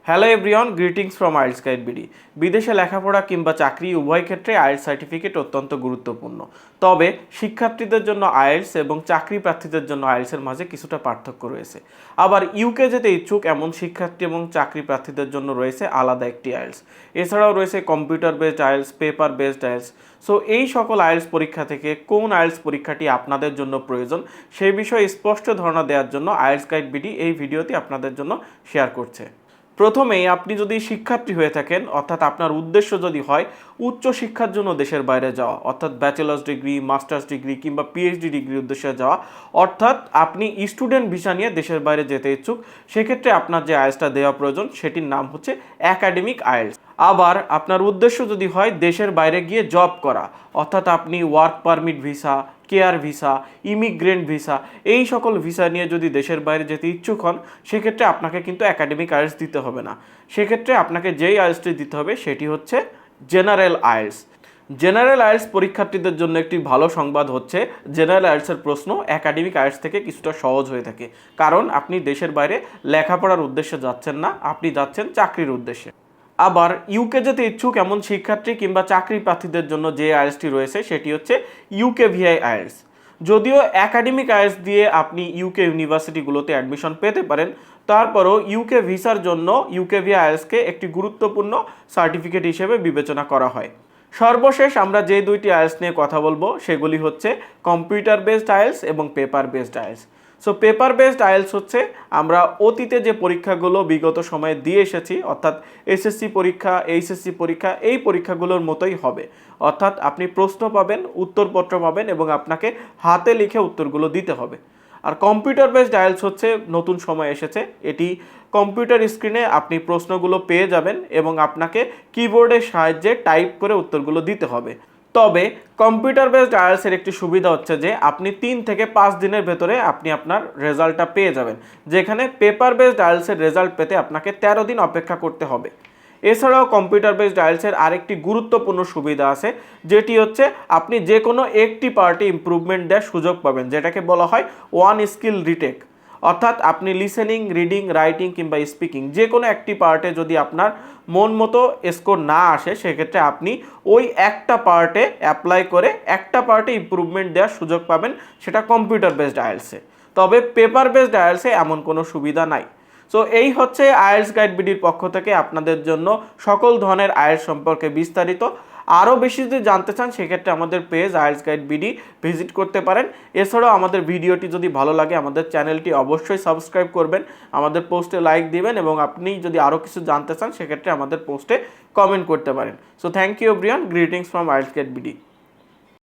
Hello everyone, greetings from IELTS guide BD. বিদেশে লেখাপড়া কিংবা চাকরি উভয় ক্ষেত্রে আইএলটিএস সার্টিফিকেট অত্যন্ত গুরুত্বপূর্ণ। তবে শিক্ষার্থীদের জন্য আইএলটিএস এবং চাকরি প্রার্থীদের জন্য আইএলটিএসের মাঝে কিছুটা পার্থক্য রয়েছে। আবার ইউকে যেতে ইচ্ছুক এমন শিক্ষার্থী এবং চাকরি প্রার্থীদের জন্য রয়েছে আলাদা একটি আইএলটিএস। এছাড়াও রয়েছে computer based IELTS, paper based IELTS. So এই সকল আইএলটিএস পরীক্ষা থেকে কোন আইএলটিএস পরীক্ষাটি আপনাদের জন্য প্রয়োজন সেই বিষয়ে স্পষ্ট ধারণা দেওয়ার জন্য আইএলটিএস গাইড বিডি এই ভিডিওটি আপনাদের জন্য শেয়ার করছে। প্রথমেই আপনি যদি শিক্ষার্থী হয়ে থাকেন, অর্থাৎ আপনার উদ্দেশ্য যদি হয় উচ্চ শিক্ষার জন্য দেশের বাইরে যাওয়া, অর্থাৎ ব্যাচেলার্স ডিগ্রি, মাস্টার্স ডিগ্রি কিংবা পিএইচডি ডিগ্রির উদ্দেশ্যে যাওয়া, অর্থাৎ আপনি স্টুডেন্ট ভিসা নিয়ে দেশের বাইরে যেতে ইচ্ছুক, সেক্ষেত্রে আপনার যে আইএলটিএসটা দেওয়া প্রয়োজন সেটির নাম হচ্ছে একাডেমিক আইএলটিএস। আবার আপনার উদ্দেশ্য যদি হয় দেশের বাইরে গিয়ে জব করা, অর্থাৎ আপনি work permit visa, care visa, immigrant visa, এই সকল ভিসা নিয়ে যদি দেশের বাইরে যেতে ইচ্ছুক হন, সেক্ষেত্রে আপনাকে কিন্তু একাডেমিক আইএলটিএস দিতে হবে না। সেক্ষেত্রে আপনাকে যেই আইএলটিএসটি দিতে হবে সেটি হচ্ছে জেনারেল আইএলটিএস। জেনারেল আইএলটিএস পরীক্ষার্থীদের জন্য একটি ভালো সংবাদ হচ্ছে জেনারেল আইএলটিএসের প্রশ্ন একাডেমিক আইএলটিএস থেকে কিছুটা সহজ হয়ে থাকে, কারণ আপনি দেশের বাইরে লেখাপড়ার উদ্দেশ্যে যাচ্ছেন না, আপনি যাচ্ছেন চাকরির উদ্দেশ্যে। আবার ইউকে যেতে ইচ্ছুক এমন শিক্ষার্থী কিংবা চাকরি প্রার্থীদের জন্য যে আইএলটিএসটি রয়েছে সেটি হচ্ছে ইউকেভিআই আইএলটিএস। যদিও একাডেমিক আইএলটিএস দিয়ে আপনি ইউকে ইউনিভার্সিটিগুলোতে অ্যাডমিশন পেতে পারেন, তারপরও ইউকে ভিসার জন্য ইউকেভিআই আইএলটিএসকে একটি গুরুত্বপূর্ণ সার্টিফিকেট হিসেবে বিবেচনা করা হয়। সর্বশেষ আমরা যে দুইটি আইএলটিএস নিয়ে কথা বলবো সেগুলি হচ্ছে কম্পিউটার বেসড আইএলটিএস এবং paper based IELTS. So paper based IELTS হচ্ছে আমরা অতীতে যে পরীক্ষাগুলো বিগত সময়ে দিয়ে এসেছি, অর্থাৎ এসএসসি পরীক্ষা, এইচএসসি পরীক্ষা, এই পরীক্ষাগুলোর মতোই হবে। অর্থাৎ আপনি প্রশ্ন পাবেন, উত্তরপত্র পাবেন এবং আপনাকে হাতে লিখে উত্তরগুলো দিতে হবে। আর কম্পিউটার বেসড আইএলটিএস হচ্ছে নতুন সময় এসেছে, এটি কম্পিউটার স্ক্রিনে আপনি প্রশ্নগুলো পেয়ে যাবেন এবং আপনাকে কিবোর্ডের সাহায্যে টাইপ করে উত্তরগুলো দিতে হবে। তবে কম্পিউটার বেসড আইএলটিএসের একটি সুবিধা হচ্ছে যে আপনি 3 থেকে 5 দিনের ভেতরে আপনি আপনার রেজাল্টটা পেয়ে যাবেন, যেখানে পেপার বেসড আইএলটিএসের রেজাল্ট পেতে আপনাকে 13 দিন অপেক্ষা করতে হবে। এছাড়াও কম্পিউটার বেসড আইএলটিএসের আরেকটি গুরুত্বপূর্ণ সুবিধা আছে, যেটি হচ্ছে আপনি যে কোনো একটি পার্টে ইমপ্রুভমেন্ট দেওয়ার সুযোগ পাবেন, যেটাকে বলা হয় ওয়ান স্কিল রিটেক। অর্থাৎ আপনি লিসেনিং, রিডিং, রাইটিং কিংবা স্পিকিং যে কোনো একটি পার্টে যদি আপনার মন মতো স্কোর না আসে, সেক্ষেত্রে আপনি ওই একটা পার্টে অ্যাপ্লাই করে একটা পার্টে ইমপ্রুভমেন্ট দেওয়ার সুযোগ পাবেন, সেটা কম্পিউটার বেসড আইএলটিএসে। তবে পেপার বেসড আইএলটিএসে এমন কোনো সুবিধা নাই। সো এই হচ্ছে আইএলটিএস গাইড বিডির পক্ষ থেকে আপনাদের জন্য সকল ধরনের আইএলটিএস সম্পর্কে বিস্তারিত। আরও বেশি যদি জানতে চান সেক্ষেত্রে আমাদের page IELTS guide BD visit করতে পারেন। এছাড়াও আমাদের ভিডিওটি যদি ভালো লাগে আমাদের চ্যানেলটি অবশ্যই সাবস্ক্রাইব করবেন, আমাদের পোস্টে লাইক দিবেন এবং আপনি যদি আরও কিছু জানতে চান সেক্ষেত্রে আমাদের পোস্টে কমেন্ট করতে পারেন। So thank you everyone, greetings from IELTS guide BD.